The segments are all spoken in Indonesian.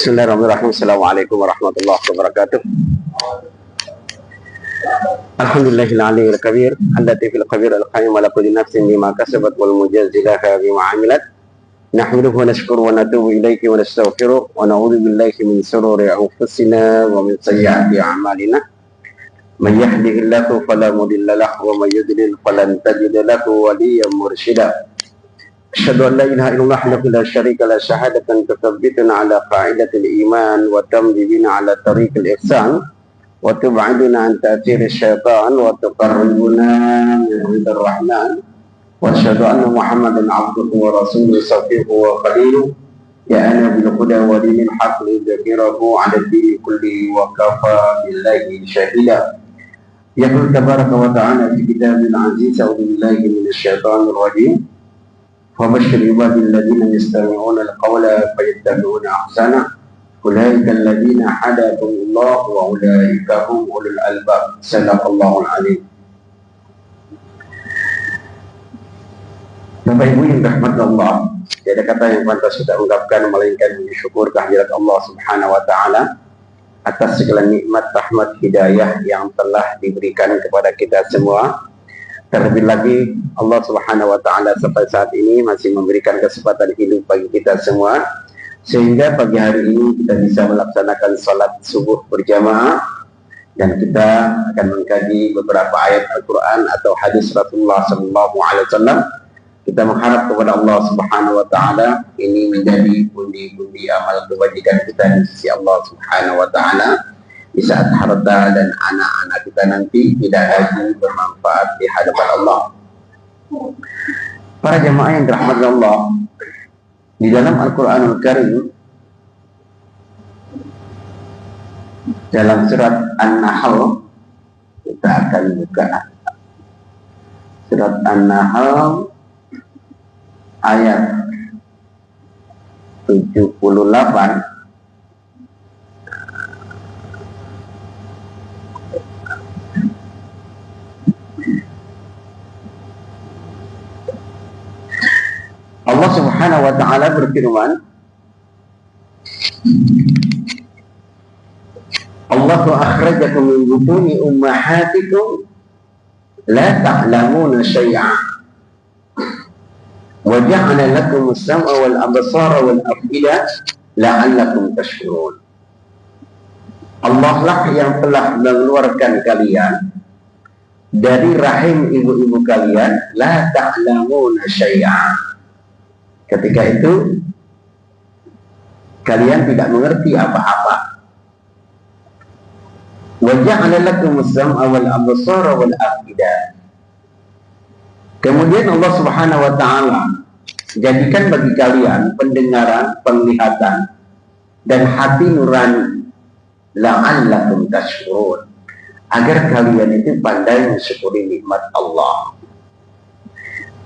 Bismillahirrahmanirrahim. Assalamualaikum warahmatullahi wabarakatuh. Alhamdulillahil aliyyil kabir, al-latifil khabir al-qayyum ala kulli nafsin bima kasabat wal mujazzilaha bima 'amilat. Nahmaduhu wa nashkuru wa natubu ilayhi wa nastaghfiruh wa na'udzu billahi min shururi anfusina wa min sayyiati a'malina. Man yahdihillahu fala mudilla lahu wa man yudlil falan tajida lahu waliyyan mursyida. Asyhadu an la ilaha illallah wahdahu la syarika la syahadatan tuthabbituna ala qa'idatil iman wa tamdidina ala tariqil ihsan wa tub'iduna an ta'thiri syaitan wa tuqarribuna min ridar rahman wa asyhadu anna muhammadan abduhu wa rasuluhu safihu wa khaliluh ya ana bil huda wa dinil haqq lidhkirahu ala dini kulli wa kafa billahi syahida. Yaqul tabaraka wa ta'ala fi kitabil aziz a'udzu billahi minasy syaithanir rajim. وبشر عباد الذين يستمعون القول فيتبعون احسنه اولئك الذين هداهم الله واولئك هم اولو الالباب صدق الله العظيم. Bapak Ibu yang rahmat Allah, tidak ada kata yang pantas kita ungkapkan melainkan bersyukur kehadirat Allah Subhanahu wa taala atas segala nikmat, rahmat, hidayah yang telah diberikan kepada kita semua. Terlebih lagi Allah Subhanahu wa taala sampai saat ini masih memberikan kesempatan hidup bagi kita semua, sehingga pagi hari ini kita bisa melaksanakan salat subuh berjamaah dan kita akan mengkaji beberapa ayat Al-Qur'an atau hadis Rasulullah sallallahu alaihi wasallam. Kita mengharap kepada Allah Subhanahu wa taala ini menjadi pundi-pundi amal kebajikan kita di sisi Allah Subhanahu wa taala di saat harta dan anak-anak kita nanti tidak lagi bermanfaat di hadapan Allah. Para jemaah yang dirahmati Allah, di dalam Al-Quranul Karim dalam surat An-Nahl, kita akan buka surat An-Nahl ayat 78. Allah Subhanahu wa taala berfirman, Allahu akhrajakum min butuni ummahatikum la ta'lamuna syai'an wa ja'ala lakum as-sam'a wal absara wal af'ida la'allakum tashkurun. Allah lah yang telah mengeluarkan kalian dari rahim ibu-ibu kalian, la ta'lamuna syai'an. Ketika itu kalian tidak mengerti apa-apa. Wa ja'ala lakum as-sam'a wal absara wal af'ida. Kemudian Allah Subhanahu wa taala jadikan bagi kalian pendengaran, penglihatan dan hati nurani, la'allakum tashkurun, agar kalian itu pandai mensyukuri nikmat Allah.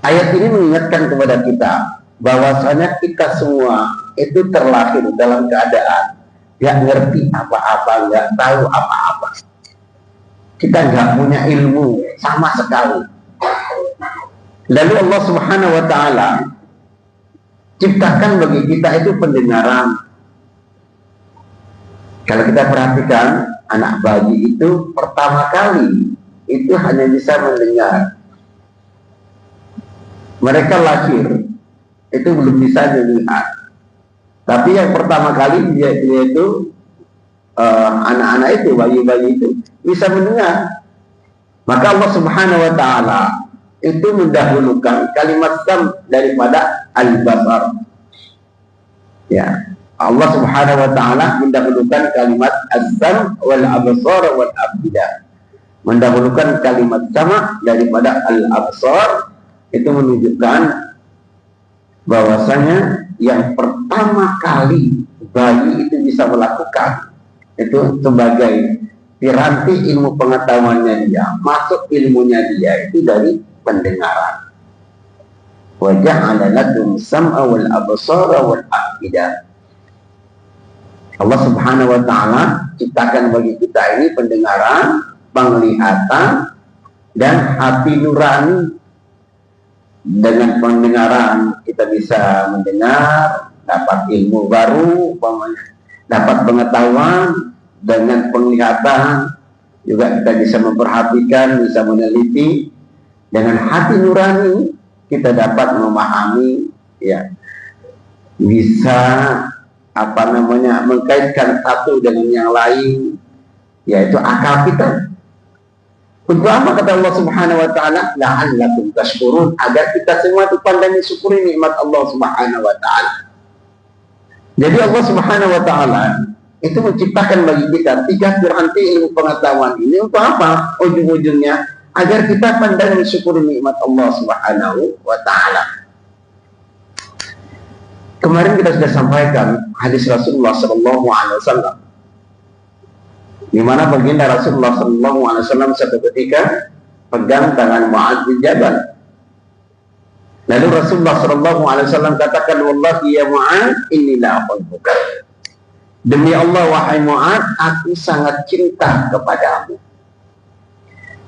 Ayat ini mengingatkan kepada kita bahwasanya kita semua itu terlahir dalam keadaan nggak ngerti apa-apa, nggak tahu apa-apa. Kita nggak punya ilmu sama sekali. Lalu Allah Subhanahu wa taala ciptakan bagi kita itu pendengaran. Kalau kita perhatikan, anak bayi itu pertama kali itu hanya bisa mendengar. Mereka lahir itu belum bisa dilihat, tapi yang pertama kali dia itu anak-anak itu, bayi-bayi itu bisa mendengar. Maka Allah Subhanahu wa taala itu mendahulukan kalimat sam daripada al-basar. Ya, Allah Subhanahu wa taala mendahulukan kalimat as-sam wal absar wal afida. Mendahulukan kalimat sama daripada al-absar, itu menunjukkan bahwasanya yang pertama kali bayi itu bisa melakukan itu sebagai piranti ilmu pengetahuannya dia, masuk ilmunya dia itu dari pendengaran. Wa ja'ala lakum sam'a wal absara wal afida. Allah Subhanahu wa taala ciptakan bagi kita ini pendengaran, penglihatan dan hati nurani. Dengan pendengaran kita bisa mendengar, dapat ilmu baru, dapat pengetahuan dengan penglihatan, juga kita bisa memperhatikan, bisa meneliti. Dengan hati nurani kita dapat memahami, ya, bisa mengkaitkan satu dengan yang lain, yaitu akal kita. Untuk apa kata Allah Subhanahu wa taala? La'allakum tashkurun, agar kita semua itu pandai mensyukuri nikmat Allah Subhanahu wa taala. Jadi Allah Subhanahu wa taala itu menciptakan bagi kita 3 piranti ilmu pengetahuan ini untuk apa? Ujung-ujungnya agar kita pandai mensyukuri nikmat Allah Subhanahu wa taala. Kemarin kita sudah sampaikan hadis Rasulullah sallallahu alaihi wasallam, di mana baginda Rasulullah sallallahu alaihi wasallam satu ketika pegang tangan Mu'adz bin Jabal. Lalu Rasulullah sallallahu alaihi wasallam katakan, "Wallahi ya Mu'adz, inni la uhibbuka." Demi Allah wahai Mu'adz, aku sangat cinta kepadamu.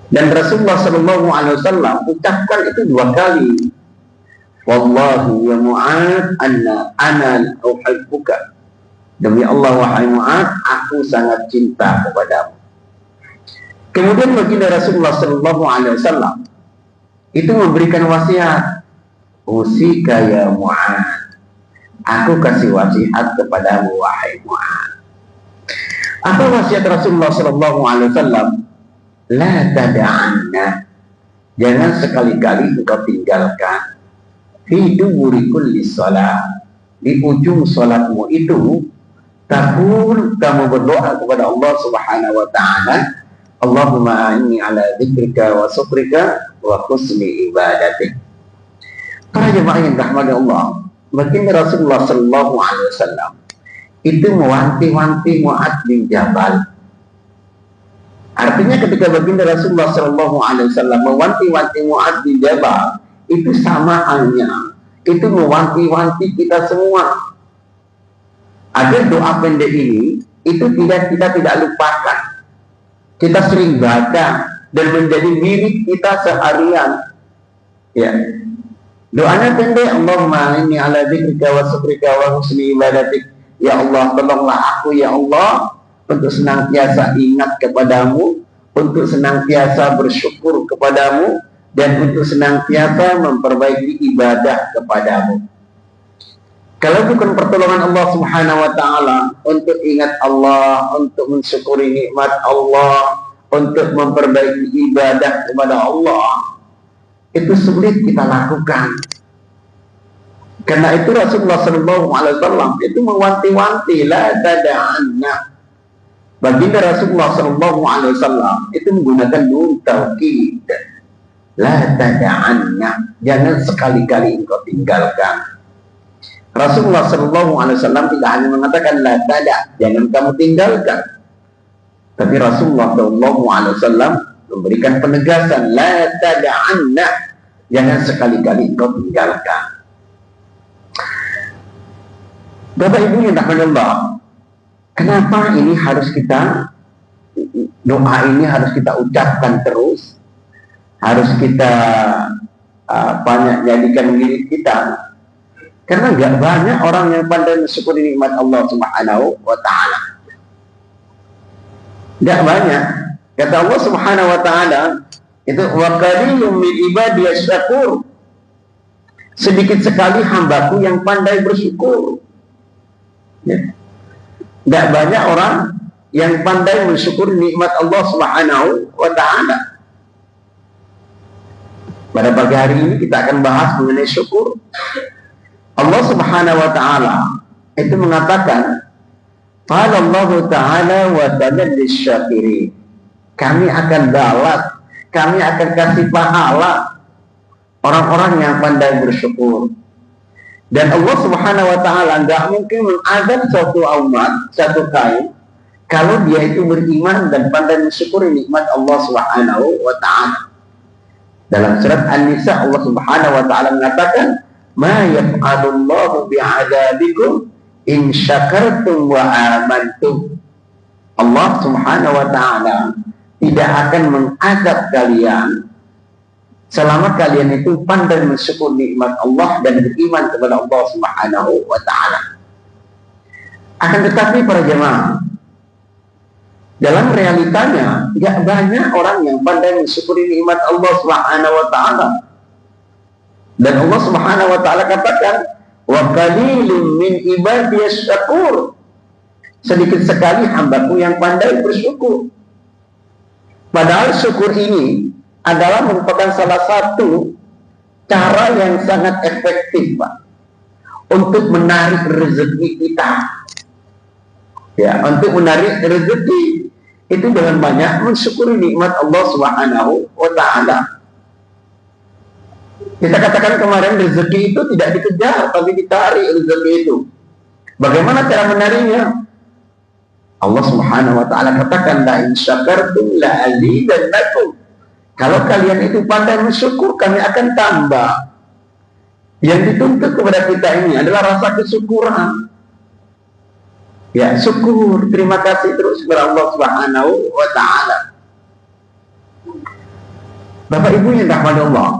Dan Rasulullah sallallahu alaihi wasallam ucapkan itu 2 kali. Wallahi ya Mu'adz, ana uhibbuka. Demi Allah wahai Mu'adz, aku sangat cinta kepadamu. Kemudian baginda Rasulullah sallallahu alaihi wasallam itu memberikan wasiat. Usika ya Mu'adz, aku kasih wasiat kepadamu wahai Mu'adz. Apa wasiat Rasulullah sallallahu alaihi wasallam? La tada'anna, jangan sekali-kali engkau tinggalkan fi duburi kulli shalah, di ujung salatmu itu takul, kamu berdoa kepada Allah Subhanahu wa taala, Allahumma inni ala dzikrika wa syukrika wa husni ibadatik. Para jemaah yang dirahmati Allah, baginda Rasulullah sallallahu alaihi wasallam itu mewanti-wanti Mu'adz bin Jabal. Artinya ketika baginda Rasulullah sallallahu alaihi wasallam mewanti-wanti Mu'adz bin Jabal, itu sama halnya itu mewanti-wanti kita semua agar doa pendek ini itu kita tidak lupakan, kita sering baca dan menjadi wirid kita seharian, ya. Doanya pendek, Allahumma inni ala dzikrika wa syukrika wa husni ibadatik. Ya Allah, tolonglah aku ya Allah untuk senantiasa ingat kepadamu, untuk senantiasa bersyukur kepadamu, dan untuk senantiasa memperbaiki ibadah kepadamu. Kalau bukan pertolongan Allah Subhanahu wa taala untuk ingat Allah, untuk mensyukuri nikmat Allah, untuk memperbaiki ibadah kepada Allah, itu sulit kita lakukan. Karena itu Rasulullah sallallahu alaihi wasallam itu mewanti-wanti, la tada'anna. Baginda Rasulullah sallallahu alaihi wasallam itu menggunakan nun taukid. La tada'anna, jangan sekali-kali engkau tinggalkan. Rasulullah sallallahu alaihi wasallam tidak hanya mengatakan la tada', jangan kamu tinggalkan. Tapi Rasulullah sallallahu alaihi wasallam memberikan penegasan, la tada'anna, jangan sekali-kali engkau tinggalkan. Bapak Ibu yang dirahmati Allah, kenapa ini harus kita, doa ini harus kita ucapkan terus, harus kita banyak jadikan diri kita? Karena nggak banyak orang yang pandai mensyukuri nikmat Allah Subhanahu wa taala. Nggak banyak. Kata Allah Subhanahu wa taala itu, wa qalilum min ibadiyas syakur. Sedikit sekali hambaku yang pandai bersyukur. Ya. Nggak banyak orang yang pandai mensyukuri nikmat Allah Subhanahu wa taala. Pada pagi hari ini kita akan bahas mengenai syukur. Allah Subhanahu wa taala itu mengatakan, qala Allah taala wa tanal lisyakirin. Kami akan balas, kami akan kasih pahala orang-orang yang pandai bersyukur. Dan Allah Subhanahu wa taala enggak mungkin mengazab suatu umat, satu kaum, kalau dia itu beriman dan pandai mensyukuri nikmat Allah Subhanahu wa taala. Dalam surat An-Nisa Allah Subhanahu wa taala mengatakan, ma yaf'alullahu bi'adabikum in syakartum wa amantum. Allah Subhanahu wa taala tidak akan mengazab kalian selama kalian itu pandai mensyukur nikmat Allah dan beriman kepada Allah Subhanahu wa taala. Akan tetapi para jemaah, dalam realitanya nggak banyak orang yang pandai mensyukuri nikmat Allah Subhanahu wa taala. Dan Allah Subhanahu wa taala katakan, "Wa qalilun min ibadiyas syakur." Sedikit sekali hambaku yang pandai bersyukur. Padahal syukur ini adalah merupakan salah satu cara yang sangat efektif, Pak, untuk menarik rezeki kita. Ya, untuk menarik rezeki itu dengan banyak mensyukuri nikmat Allah Subhanahu wa taala. Kita katakan kemarin rezeki itu tidak dikejar, tapi ditarik rezeki itu. Bagaimana cara menariknya? Allah Subhanahu wa taala katakan, la in syakartum la azidannakum. Kalau kalian itu pandai bersyukur, kami akan tambah. Yang dituntut kepada kita ini adalah rasa kesyukuran. Ya, syukur, terima kasih terus kepada Allah Subhanahu wa taala. Bapak Ibu yang dirahmati Allah,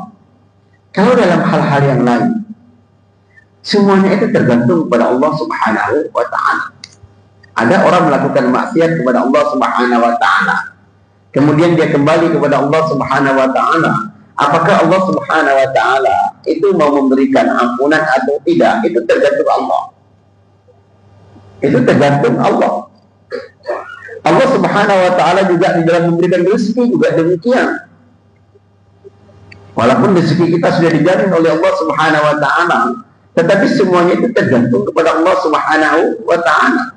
kalau dalam hal-hal yang lain, semuanya itu tergantung kepada Allah Subhanahu wa taala. Ada orang melakukan maksiat kepada Allah Subhanahu wa taala, kemudian dia kembali kepada Allah Subhanahu wa taala. Apakah Allah Subhanahu wa taala itu mau memberikan ampunan atau tidak? Itu tergantung Allah. Itu tergantung Allah. Allah Subhanahu wa taala juga di dalam memberikan rezeki juga demikian. Walaupun rezeki kita sudah dijamin oleh Allah Subhanahu wa taala, tetapi semuanya itu tergantung kepada Allah Subhanahu wa taala.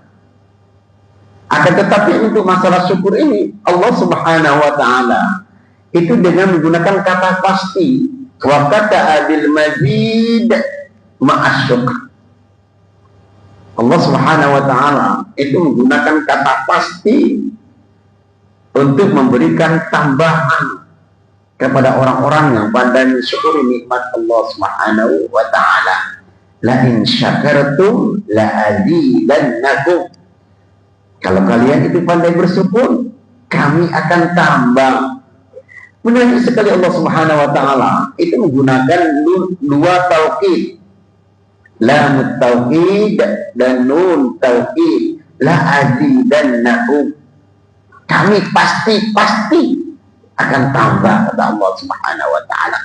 Akan tetapi untuk masalah syukur ini, Allah Subhanahu wa taala itu dengan menggunakan kata pasti, wa kata adil mazid ma'asyukr. Allah Subhanahu wa taala itu menggunakan kata pasti untuk memberikan tambahan kepada orang-orang yang pandai mensyukuri nikmat Allah Subhanahu wa taala. La in syakartum la azidannakum. Kalau kalian itu pandai bersyukur, kami akan tambah. Menarik sekali Allah Subhanahu wa taala itu menggunakan dua taukid. Lam taukid dan nun taukid. La azidannakum. Kami pasti akan tambah, kata Allah Subhanahu wa taala.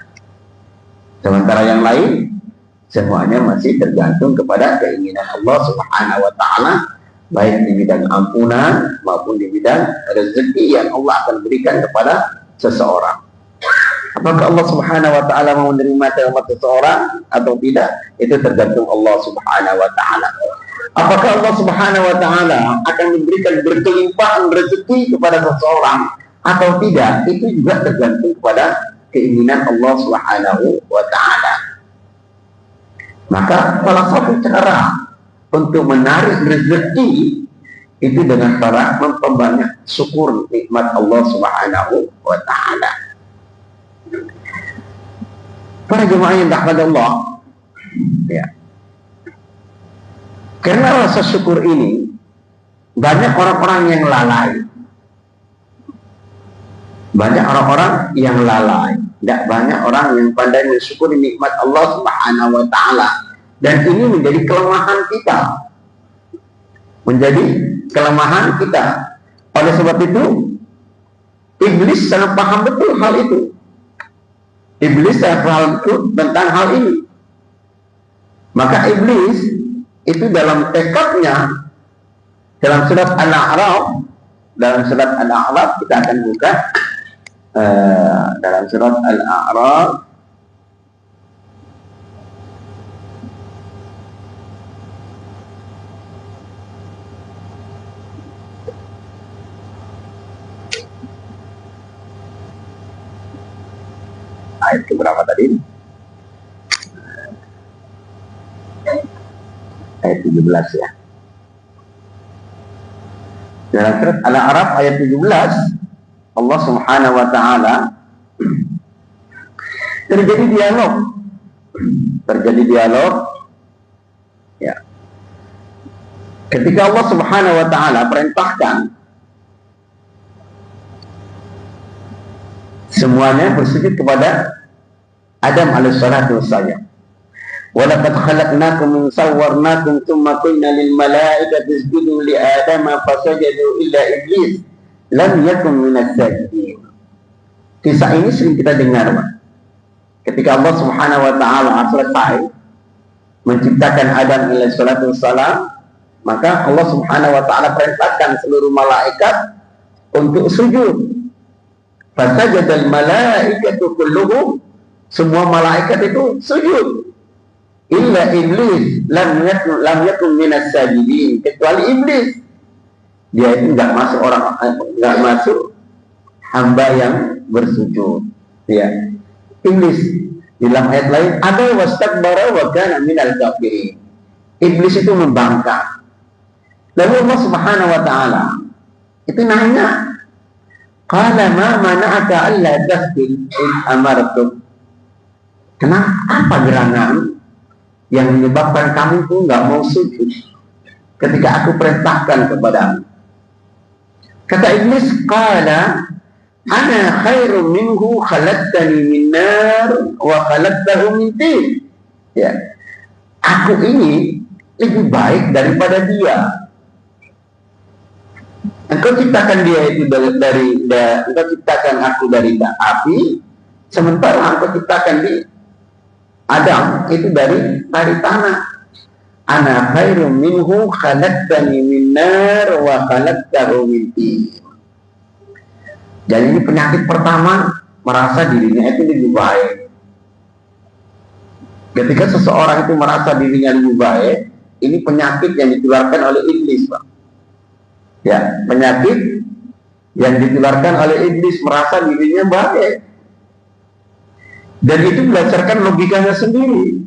Sementara yang lain semuanya masih tergantung kepada keinginan Allah Subhanahu wa taala, baik di bidang ampunan maupun di bidang rezeki yang Allah akan berikan kepada seseorang. Apakah Allah Subhanahu wa taala mau menerima taubat seseorang atau tidak, itu tergantung Allah Subhanahu wa taala. Apakah Allah Subhanahu wa taala akan memberikan berkelimpahan rezeki kepada seseorang atau tidak, itu juga tergantung kepada keinginan Allah Subhanahu wa taala. Maka salah satu cara untuk menarik rezeki itu dengan cara memperbanyak syukur nikmat Allah Subhanahu wa taala. Para jemaah yang dirahmati Allah, ya. Karena rasa syukur ini banyak orang-orang yang lalai. Banyak orang-orang yang lalai. Tidak banyak orang yang pandai mensyukuri nikmat Allah Subhanahu wa taala. Dan ini menjadi kelemahan kita. Menjadi kelemahan kita. Oleh sebab itu, iblis sangat paham betul hal itu. Iblis sangat paham betul tentang hal ini. Maka iblis itu dalam tekadnya, dalam surat Al-A'raf, kita akan buka dalam surat Al-A'raf ayat keberapa tadi? Ayat 17 ya. Dalam surat Al-A'raf ayat 17, Allah Subhanahu wa taala terjadi dialog ya. Ketika Allah Subhanahu wa taala perintahkan semuanya bersujud kepada Adam alaihissalatu wassalam. walaqad khalaqnakum min sawwarnakum thumma qulna lil malaikati isjudu li adama fasajadu illa iblis lam yakun minas sajidin. Kisah ini sering kita dengar, Pak. Ketika Allah Subhanahu wa taala selesai menciptakan Adam alaihi salatu wassalam, maka Allah Subhanahu wa taala perintahkan seluruh malaikat untuk sujud. Fasajadal malaikatu kulluhum, semua malaikat itu sujud. Illa iblis lam yakun minas sajidin, kecuali iblis. Dia itu enggak masuk hamba yang bersujud. Ya. Iblis di dalam ayat lain ada wastakbara wa kana minal kafirin. Iblis itu membangkang. Lalu Allah Subhanahu wa taala itu nanya, qala ma mana'aka alla tasjud in amartuk. Kenapa gerangan yang menyebabkan kamu itu nggak mau sujud ketika aku perintahkan kepadamu? Kata iblis, qala ana khairum minhu khalaqtani min nar wa khalaqtahu min tin. Ya. Aku ini lebih baik daripada dia. Engkau ciptakan dia itu engkau ciptakan aku dari api, sementara engkau ciptakan di Adam itu dari tanah. Ana khairum minhu khalaqtani min nar wa khalaqtahu min tin. Jadi ini penyakit pertama, merasa dirinya itu lebih baik. Ketika seseorang itu merasa dirinya lebih baik, ini penyakit yang ditularkan oleh iblis, Pak. Ya, penyakit yang ditularkan oleh iblis, merasa dirinya baik. Dan itu berdasarkan logikanya sendiri.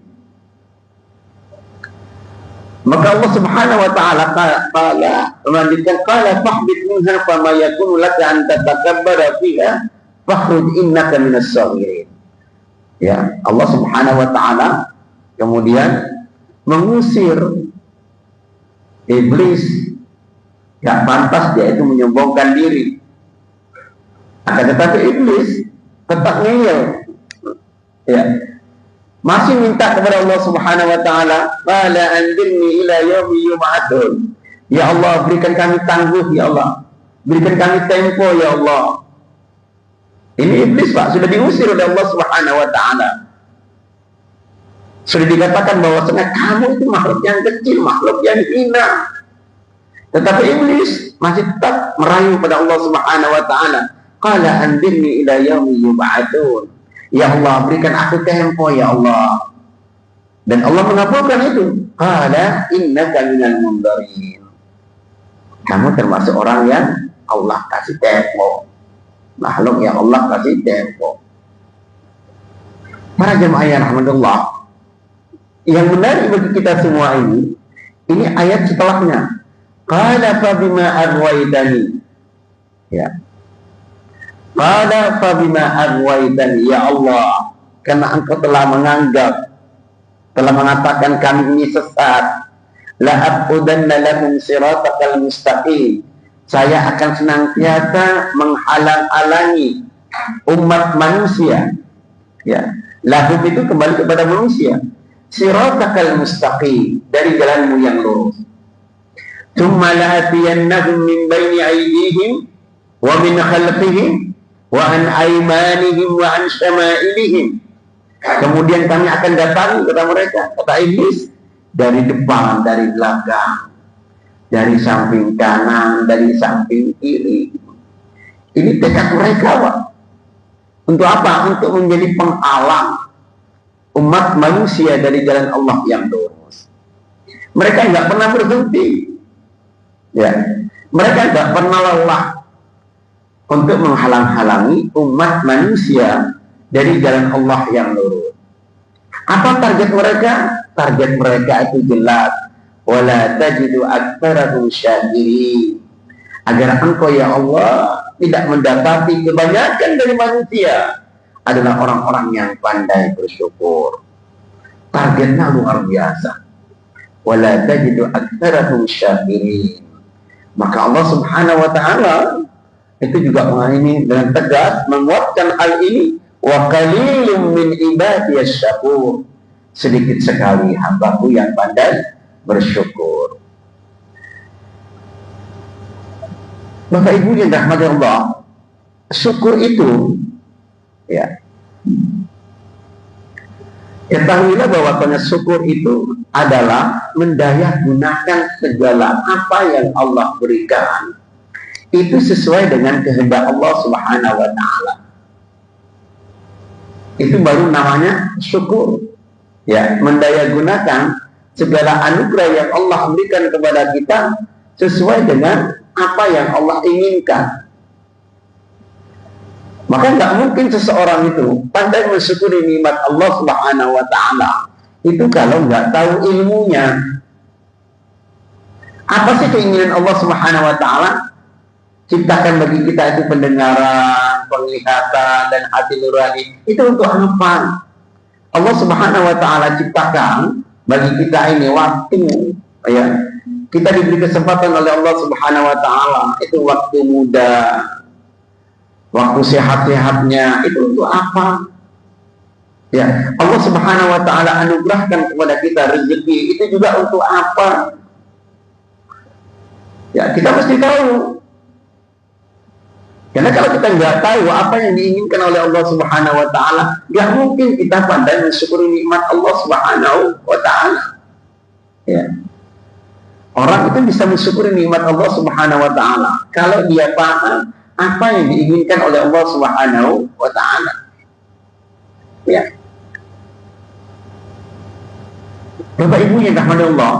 Maka Allah Subhanahu wa taala melanjutkan, qala fahbit minha fama yakunu laka an tatakabbara fiha fakhruj innaka minas saghirin. Ya, Allah Subhanahu wa taala kemudian mengusir iblis. Gak pantas dia itu menyombongkan diri. Akan tetapi iblis tetap ngeyel. Ya. Masih minta kepada Allah Subhanahu wa taala, qala anzirni ila yaumi yub'atsun. Ya Allah, berikan kami tangguh ya Allah. Berikan kami tempo ya Allah. Ini iblis, Pak, sudah diusir oleh Allah Subhanahu wa taala. Sudah dikatakan bahwasanya kamu itu makhluk yang kecil, makhluk yang hina. Tetapi iblis masih tetap merayu pada Allah Subhanahu wa taala. Qala anzirni ila yaumi yub'atsun. Ya Allah, berikan aku tempo ya Allah. Dan Allah mengabulkan itu. Qala innaka minal mundarin. Kamu termasuk orang yang Allah kasih tempo. Makhluk yang Allah kasih tempo. Para jemaah yang rahmatullah, yang menarik bagi kita semua ini ayat setelahnya. Qala fa bima aghwaytani. Ya. Qala fa bima aghwaytani, ya Allah, karena engkau telah mengatakan kami ini sesat, la aqudanna lahum siratal mustaqim. Saya akan senantiasa menghalang-halangi umat manusia. Ya, lahum itu kembali kepada manusia. Siratal mustaqim, dari jalanmu yang lurus. Tsumma la'atiyannahum min baini aydihim wa min khalfihim wa an aymanihim wa an syama'ilihim. Kemudian kami akan datangi kepada mereka, kata iblis, dari depan, dari belakang, dari samping kanan, dari samping kiri. Ini tekad mereka, Pak. Untuk apa? Untuk menjadi penghalang umat manusia dari jalan Allah yang lurus. Mereka nggak pernah berhenti. Ya, mereka nggak pernah lelah untuk menghalang-halangi umat manusia dari jalan Allah yang lurus. Apa target mereka? Target mereka itu jelas. Wala tajidu aktsarahum syakirin. Agar engkau ya Allah tidak mendapati kebanyakan dari manusia adalah orang-orang yang pandai bersyukur. Targetnya luar biasa. Wala tajidu aktsarahum syakirin. Maka Allah Subhanahu wa taala itu juga mengalami dengan tegas menguatkan hal ini. Wa qalilum min ibadiyasy syakur. sedikit sekali hambaku yang pandai bersyukur. Bapak Ibu yang dirahmati Allah, syukur itu, ya, ketahuilah bahwa syukur itu adalah mendaya gunakan segala apa yang Allah berikan itu sesuai dengan kehendak Allah Subhanahu wa Ta'ala. Itu baru namanya syukur. Ya, mendaya gunakan segala anugerah yang Allah berikan kepada kita sesuai dengan apa yang Allah inginkan. Maka nggak mungkin seseorang itu pandai mensyukuri nikmat Allah Subhanahu wa Ta'ala itu kalau nggak tahu ilmunya. Apa sih keinginan Allah Subhanahu wa Ta'ala? Ciptakan bagi kita itu pendengaran, penglihatan, dan hati nurani. Itu untuk apa? Allah Subhanahu wa Ta'ala ciptakan bagi kita ini waktu, ya. Kita diberi kesempatan oleh Allah Subhanahu wa Ta'ala itu waktu muda, waktu sehat-sehatnya. Itu untuk apa? Ya, Allah Subhanahu wa Ta'ala anugerahkan kepada kita rezeki. Itu juga untuk apa? Ya, kita mesti tahu. Karena kalau kita nggak tahu apa yang diinginkan oleh Allah Subhanahu wa Ta'ala, nggak mungkin kita pandai mensyukuri nikmat Allah Subhanahu wa Ta'ala. Ya. Orang itu bisa mensyukuri nikmat Allah Subhanahu wa Ta'ala kalau dia paham apa yang diinginkan oleh Allah Subhanahu wa Ta'ala. Ya. Bapak Ibu yang dirahmati Allah,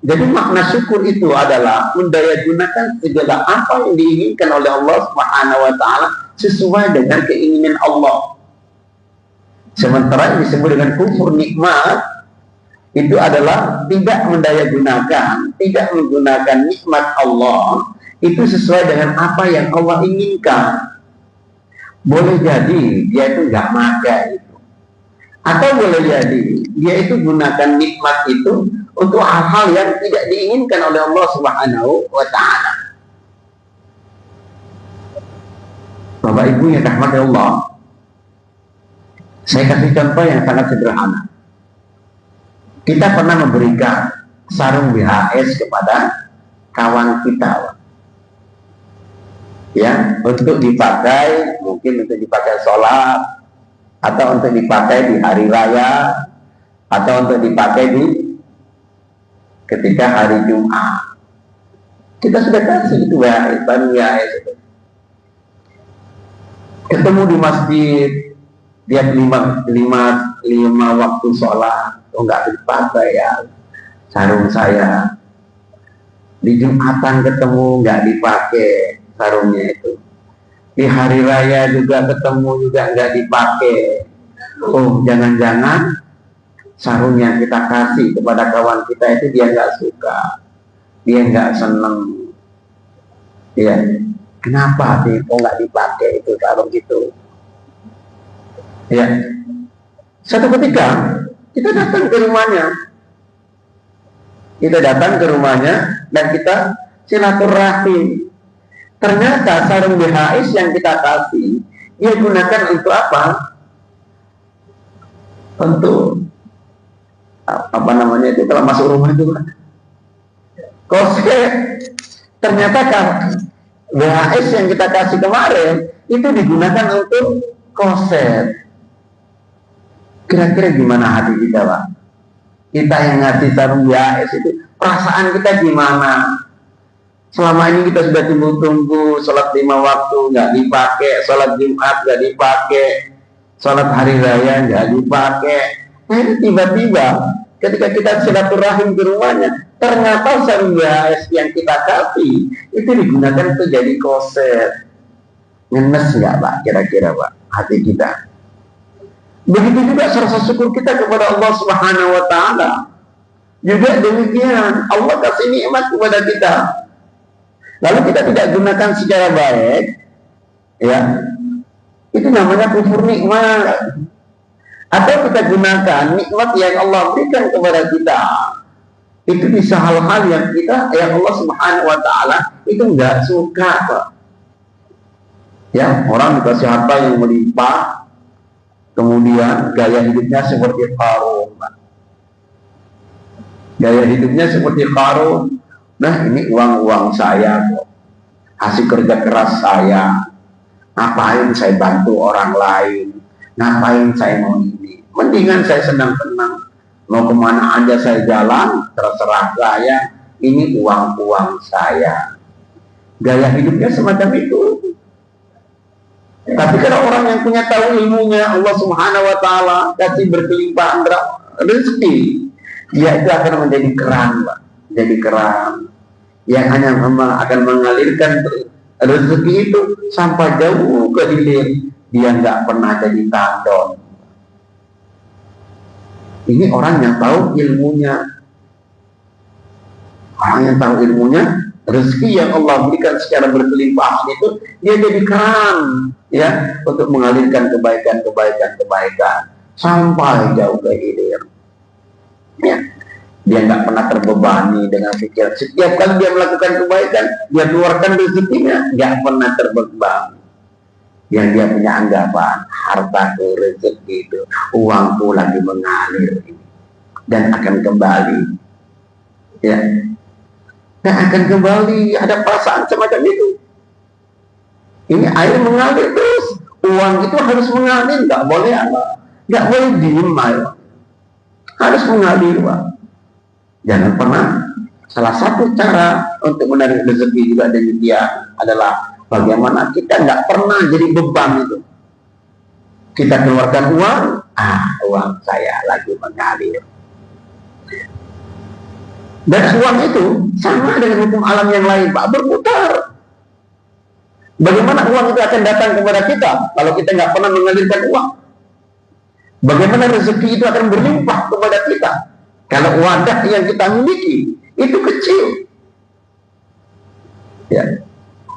jadi makna syukur itu adalah mendaya gunakan segala apa yang diinginkan oleh Allah Subhanahu wa Ta'ala sesuai dengan keinginan Allah. Sementara yang disebut dengan kufur nikmat itu adalah tidak mendaya gunakan, tidak menggunakan nikmat Allah itu sesuai dengan apa yang Allah inginkan. Boleh jadi dia itu nggak makan itu, atau boleh jadi dia itu gunakan nikmat itu untuk hal-hal yang tidak diinginkan oleh Allah Subhanahu wa Ta'ala. Bapak Ibu yang dirahmati Allah, saya kasih contoh yang sangat sederhana. Kita pernah memberikan sarung BHS kepada kawan kita, ya, untuk dipakai, mungkin untuk dipakai sholat, atau untuk dipakai di hari raya, atau untuk dipakai di ketika hari Jumat. Kita sudah kasih itu BHS, baru BHS itu. Ketemu di masjid, dia lima waktu sholat, enggak dipakai ya sarung saya. Di Jumatan ketemu enggak dipakai sarungnya itu. Di hari raya juga ketemu juga enggak dipakai. Oh, jangan-jangan sarung yang kita kasih kepada kawan kita itu dia enggak suka, dia enggak senang. Ya, kenapa sih kok enggak dipakai itu sarung itu? Ya, satu ketika kita datang ke rumahnya, dan kita silaturahim. Ternyata sarung BHS yang kita kasih, dia gunakan untuk apa? Untuk apa namanya itu kalau masuk rumah itu? Koset. Ternyata kan BHS yang kita kasih kemarin itu digunakan untuk koset. Kira-kira gimana hati kita, Pak? Kita yang ngasih sarung BHS itu, perasaan kita gimana? Selama ini kita sudah tunggu-tunggu, sholat 5 waktu nggak dipakai, sholat Jumat nggak dipakai, sholat hari raya nggak dipakai. Tiba-tiba ketika kita silaturahim ke rumahnya, ternyata sarung BHS yang kita kasih itu digunakan untuk jadi koset. Ngenes nggak, Pak? Kira-kira, Pak, hati kita? Begitu juga rasa syukur kita kepada Allah Subhanahu wa Ta'ala. Juga demikian, Allah kasih nikmat kepada kita, lalu kita tidak gunakan secara baik, ya, itu namanya kufur nikmat. Atau kita gunakan nikmat yang Allah berikan kepada kita, itu bisa hal-hal yang Allah Subhanahu wa Ta'ala itu nggak suka, Pak. Ya, orang dikasih harta yang melimpah, kemudian gaya hidupnya seperti Qarun, Gaya hidupnya seperti Qarun. Nah, ini uang saya kok, hasil kerja keras saya. Ngapain saya bantu orang lain? Ngapain saya mau ini? Mendingan saya senang-senang. Mau kemana aja saya jalan, terserah saya. Ini uang saya. Gaya hidupnya semacam itu. Tapi kalau orang yang punya tahu ilmunya, Allah Subhanahu wa Ta'ala kasih berkelimpahan rezeki, dia itu akan menjadi keran, Pak. Jadi keran yang hanya akan mengalirkan rezeki itu sampai jauh ke hilir. Dia nggak pernah jadi tandon. Ini orang yang tahu ilmunya. Orang yang tahu ilmunya, rezeki yang Allah berikan secara berkelimpahan itu, dia jadi keran, ya, untuk mengalirkan kebaikan sampai jauh ke hilir. Ya. Dia nggak pernah terbebani dengan pikiran. Setiap kali dia melakukan kebaikan, dia keluarkan rezekinya, nggak pernah terbebani. Yang dia punya anggapan, hartaku, rezeki itu, uangku lagi mengalir dan akan kembali. Ya, dan akan kembali. Ada perasaan semacam itu. Ini air mengalir terus, uang itu harus mengalir, nggak boleh apa, nggak boleh diem air, harus mengalir, Pak. Jangan pernah. Salah satu cara untuk menarik rezeki juga dari dia adalah bagaimana kita nggak pernah jadi beban itu. Kita keluarkan uang, uang saya lagi mengalir. Dan uang itu sama dengan hukum alam yang lain, Pak, berputar. Bagaimana uang itu akan datang kepada kita kalau kita nggak pernah mengalirkan uang? Bagaimana rezeki itu akan berlimpah kepada kita kalau wadah yang kita miliki itu kecil? Ya,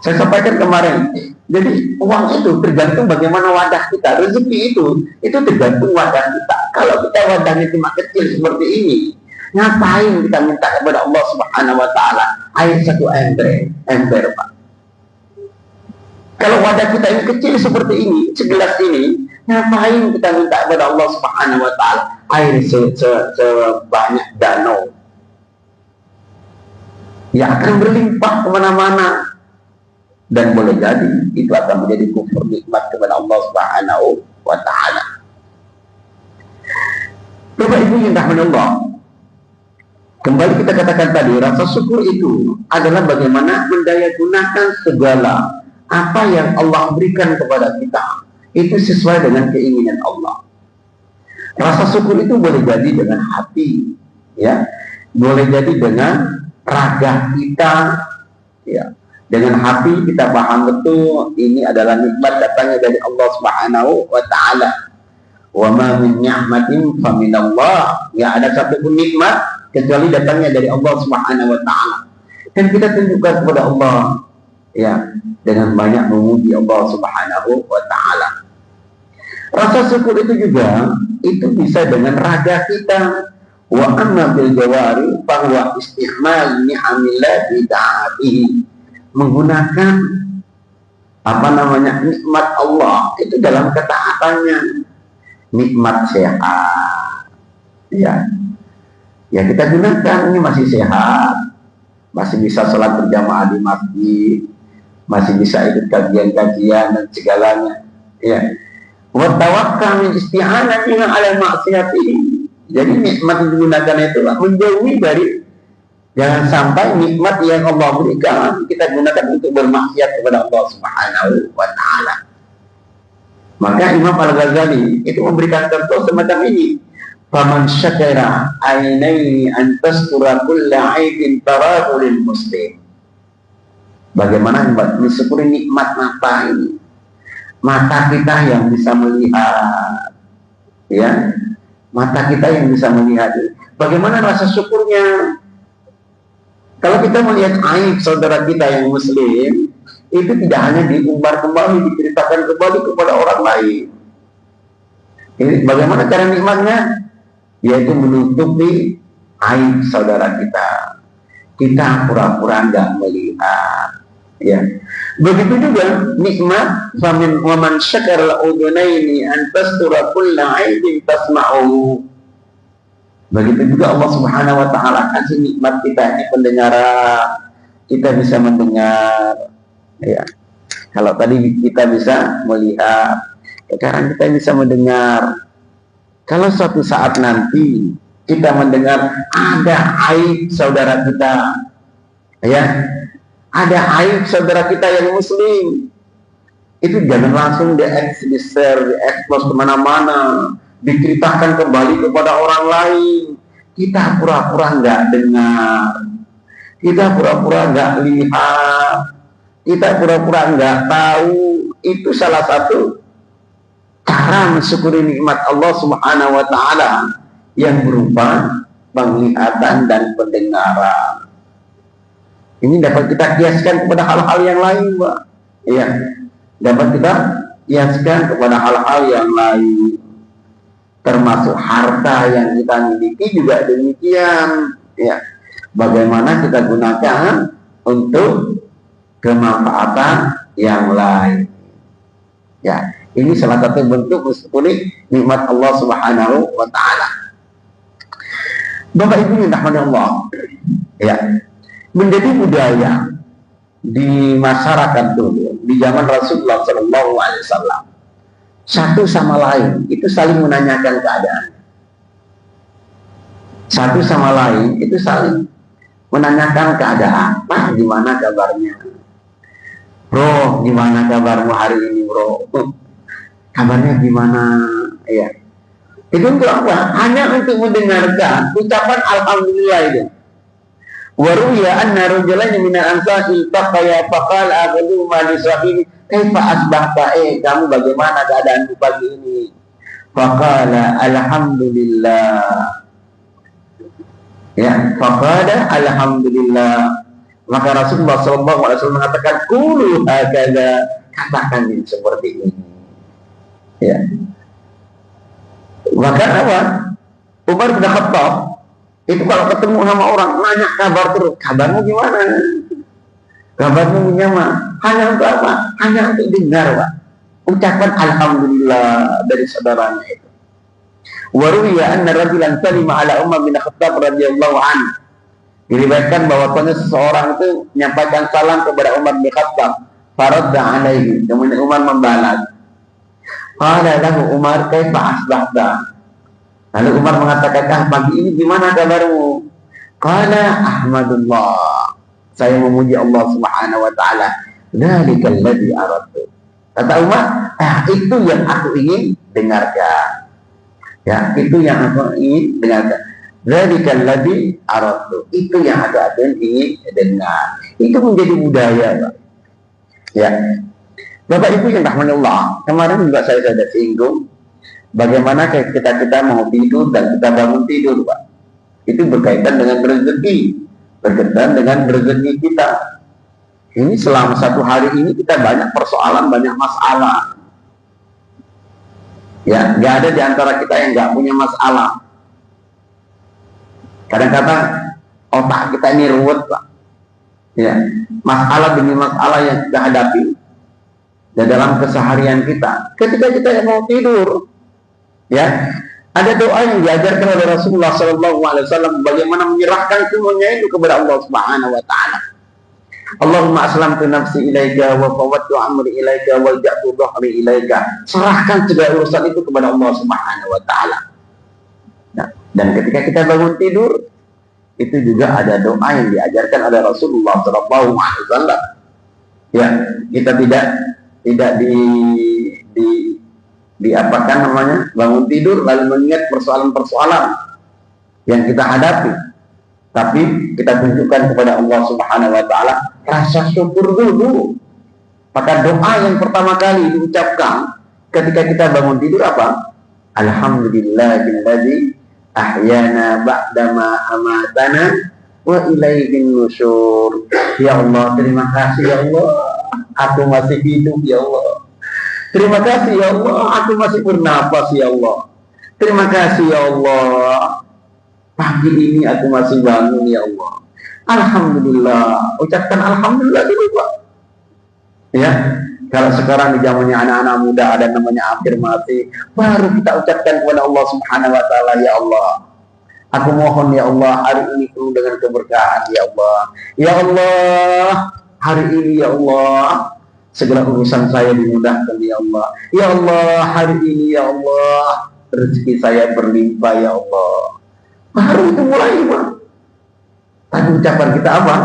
saya sampaikan kemarin. Jadi uang itu tergantung bagaimana wadah kita. Rezeki itu tergantung wadah kita. Kalau kita wadahnya cuma kecil seperti ini, ngapain kita minta kepada Allah Subhanahu wa Ta'ala air satu ember, Pak? Kalau wadah kita ini kecil seperti ini, segelas ini, ngapain kita minta kepada Allah Subhanahu wa Ta'ala air sebanyak danau yang akan berlimpah kemana-mana? Dan boleh jadi itu akan menjadi kufur nikmat kepada Allah Subhanahu wa Ta'ala. Bapak Ibu yang dirahmati Allah, kembali kita katakan tadi, rasa syukur itu adalah bagaimana mendayagunakan segala apa yang Allah berikan kepada kita itu sesuai dengan keinginan Allah. Rasa syukur itu boleh jadi dengan hati, ya, boleh jadi dengan raga kita, ya. Dengan hati kita paham betul ini adalah nikmat datangnya dari Allah Subhanahu wa Ta'ala. Wa ma min ni'matin fa min Allah. Ya, ada satu pun nikmat kecuali datangnya dari Allah Subhanahu wa Ta'ala. Dan kita tunjukkan kepada Allah, ya, dengan banyak memuji Allah Subhanahu wa Ta'ala. Rasa syukur itu juga itu bisa dengan raga kita. Wa amma bil jawari fa huwa isti'mal ni'amillah bi ta'atihi. Menggunakan nikmat Allah itu dalam ketaatannya. Nikmat sehat, ya kita gunakan. Ini masih sehat, masih bisa sholat berjamaah di masjid, masih bisa ikut kajian-kajian dan segalanya, ya. Wa tawakkal min isti'anati ala ma'siyati. Jadi nikmat yang digunakan itu menjauhi dari, jangan sampai nikmat yang Allah berikan kita gunakan untuk bermaksiat kepada Allah Subhanahu wa Ta'ala. Maka Imam Al-Ghazali itu memberikan contoh semacam ini. Faman syakara ainaini an tastura kulla aibin tarahu lil muslim. Bagaimana mensyukuri nikmat mata ini? Mata kita yang bisa melihat, ya, mata kita yang bisa melihat. Bagaimana rasa syukurnya? Kalau kita melihat aib saudara kita yang muslim, itu tidak hanya diumbar kembali, diceritakan kembali kepada orang lain. Ini bagaimana cara nikmatnya? Yaitu menutupi aib saudara kita. Kita pura-pura nggak melihat. Ya. Begitu juga nikmat famin wa man syakara al-udunaini an tastura kulla aibin tasma'u. Begitu juga Allah Subhanahu wa taala kasih nikmat kita ini pendengaran. Kita bisa mendengar, ya. Kalau tadi kita bisa melihat, sekarang kita bisa mendengar. Kalau suatu saat nanti kita mendengar ada aib saudara kita, ya, ada aib saudara kita yang muslim, itu jangan langsung di-share, di-expose kemana-mana, diceritakan kembali kepada orang lain. Kita pura-pura nggak dengar, kita pura-pura nggak lihat, kita pura-pura nggak tahu. Itu salah satu cara mensyukuri nikmat Allah Subhanahu wa taala yang berupa penglihatan dan pendengaran. Ini dapat kita kiaskan kepada hal-hal yang lain, Pak. Iya, dapat kita kiaskan kepada hal-hal yang lain. Termasuk harta yang kita miliki juga demikian, ya. Bagaimana kita gunakan untuk kemanfaatan yang lain. Ya, ini salah satu bentuk mensyukuri nikmat Allah Subhanahu wa taala. Bapak Ibu yang dirahmati Allah, ya. Menjadi budaya di masyarakat dulu, di zaman Rasulullah SAW, satu sama lain itu saling menanyakan keadaan. Satu sama lain itu saling menanyakan keadaan. Pak, gimana kabarnya? Bro, gimana kabarmu hari ini, bro? Kabarnya gimana? Ya. Itu untuk apa? Hanya untuk mendengarkan ucapan alhamdulillah itu. Waruya anna rajulan minal ansar iltaqaya faqala akhadhu ma li sahibi kaifa asbahta, kamu bagaimana keadaanmu pagi ini? Faqala alhamdulillah. Ya, faqala alhamdulillah. Maka Rasulullah SAW mengatakan qulu hakadha, katakan seperti ini. Ya. Maka apa? Umar bin Khattab itu kalau ketemu sama orang nanya kabar terus, kabarmu gimana? Kabarmu gimana? Hanya untuk apa? Hanya untuk dengar, Pak, ucapan alhamdulillah dari saudaranya itu. Waruya anna rajulan salima ala Umar bin Khattab radhiyallahu anhu. Diriwayatkan bahwa seseorang itu menyampaikan salam kepada Umar bin Khattab, faradda alaihi, kemudian Umar membalas. Qala lahu Umar kaifa asbahta? Lalu Umar mengatakan, pagi ini gimana kabarmu? Qala ahmadullah, saya memuji Allah Subhanahu wa taala. Dzalikal ladzi aradtu. Kata Umar, itu yang aku ingin dengarkan. Ya, itu yang aku ingin dengarkan. Dzalikal ladzi aradtu. Itu yang aku ingin dengar. Itu menjadi budaya, Pak. Ya. Bapak Ibu yang rahmani Allah, kemarin juga saya sudah singgung bagaimana kita mau tidur dan kita bangun tidur, Pak. Itu berkaitan dengan rezeki, berkaitan dengan rezeki kita. Ini selama satu hari ini kita banyak persoalan, banyak masalah. Ya, nggak ada di antara kita yang nggak punya masalah. Kadang-kadang otak kita ini ruwet, Pak. Ya, masalah demi masalah yang kita hadapi dan dalam keseharian kita. Ketika kita mau tidur, ya, ada doa yang diajarkan oleh Rasulullah SAW bagaimana menyerahkan semuanya itu kepada Allah Subhanahu wa taala. Allahumma aslamtu nafsi ilaika wa fawwadtu amri ilaika wa ja'tu dhahri ilaika. Serahkan segala urusan itu kepada Allah Subhanahu wa taala. Nah, dan ketika kita bangun tidur, itu juga ada doa yang diajarkan oleh Rasulullah SAW. Ya, kita tidak diapakan namanya, bangun tidur lalu mengingat persoalan-persoalan yang kita hadapi, tapi kita tunjukkan kepada Allah Subhanahu wa taala rasa syukur dulu. Maka doa yang pertama kali diucapkan ketika kita bangun tidur apa? Alhamdulillahilladzi ahyana ba'dama amatana wa ilaihin nusyur. Ya Allah, terima kasih ya Allah, aku masih hidup ya Allah. Terima kasih ya Allah, aku masih bernapas ya Allah. Terima kasih ya Allah, pagi ini aku masih bangun ya Allah. Alhamdulillah, ucapkan alhamdulillah dulu, Pak. Ya, kalau sekarang di zamannya anak-anak muda ada namanya afirmasi, baru kita ucapkan kepada Allah Subhanahu wa taala, ya Allah, Aku mohon ya Allah, hari ini penuh dengan keberkahan ya Allah. Ya Allah, hari ini ya Allah, segala urusan saya dimudahkan ya Allah. Ya Allah, hari ini ya Allah, rezeki saya berlimpah ya Allah. Baru itu mulai, Pak. Tadi ucapan kita apa?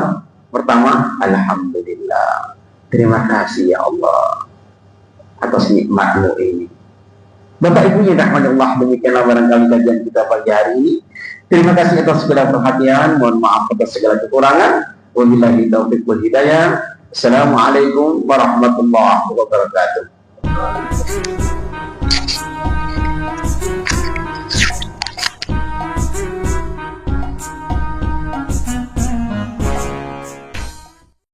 Pertama, alhamdulillah. Terima kasih ya Allah atas nikmatmu ini. Bapak Ibu yang dirahmati Allah, demikianlah barangkali kajian kita pagi hari ini. Terima kasih atas segala perhatian. Mohon maaf atas segala kekurangan. Wabillahi taufiq wal hidayah. Assalamualaikum warahmatullahi wabarakatuh.